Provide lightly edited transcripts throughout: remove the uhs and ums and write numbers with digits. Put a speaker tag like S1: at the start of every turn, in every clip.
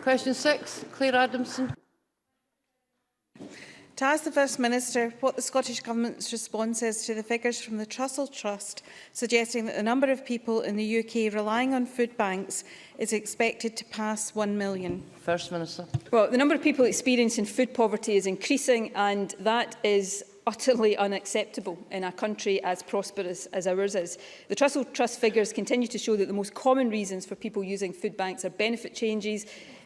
S1: Question 6, Claire Adamson.
S2: To ask the First Minister what the Scottish Government's response is to the figures from the Trussell Trust suggesting that the number of people in the UK relying on food banks is expected to pass 1 million.
S1: First Minister.
S3: Well, the number of people experiencing food poverty is increasing, and that is utterly unacceptable in a country as prosperous as ours is. The Trussell Trust figures continue to show that the most common reasons for people using food banks are benefit changes,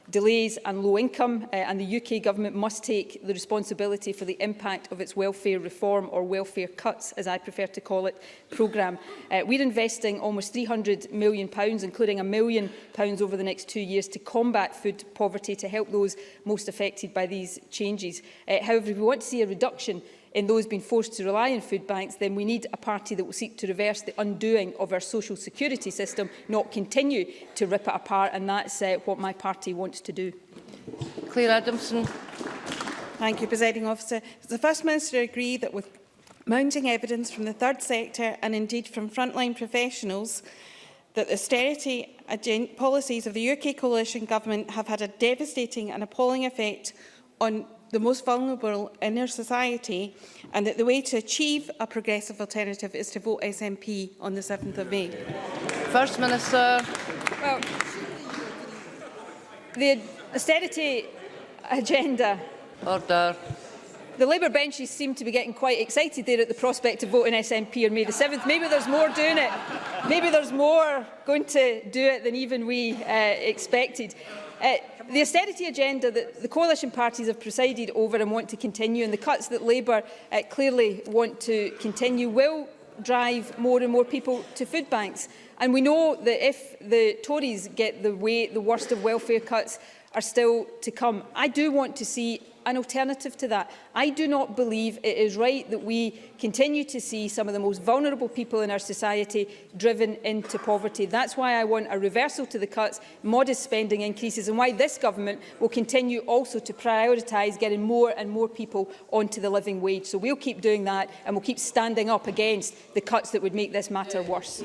S3: delays and low income, and the UK Government must take the responsibility for the impact of its welfare reform, or welfare cuts as I prefer to call it, programme. We're investing almost £300 million, including £1 million over the next 2 years, to combat food poverty, to help those most affected by these changes. However, if we want to see a reduction in those being forced to rely on food banks, then we need a party that will seek to reverse the undoing of our social security system, not continue to rip it apart, and that's what my party wants to do.
S1: Claire Adamson.
S2: Thank you, Presiding Officer. Does the First Minister agree that with mounting evidence from the third sector and indeed from frontline professionals that the austerity policies of the UK Coalition Government have had a devastating and appalling effect on the most vulnerable in our society, and that the way to achieve a progressive alternative is to vote SNP on the 7th of May?
S1: First Minister.
S3: Well, the austerity agenda.
S1: Order.
S3: The Labour benches seem to be getting quite excited there at the prospect of voting SNP on May the 7th. Maybe there's more doing it. Maybe there's more going to do it than even we expected. The austerity agenda that the coalition parties have presided over and want to continue, and the cuts that Labour clearly want to continue, will drive more and more people to food banks. And we know that if the Tories get the way, the worst of welfare cuts are still to come. I do want to see an alternative to that. I do not believe it is right that we continue to see some of the most vulnerable people in our society driven into poverty. That's why I want a reversal to the cuts, modest spending increases, and why this government will continue also to prioritise getting more and more people onto the living wage. So we'll keep doing that, and we'll keep standing up against the cuts that would make this matter worse.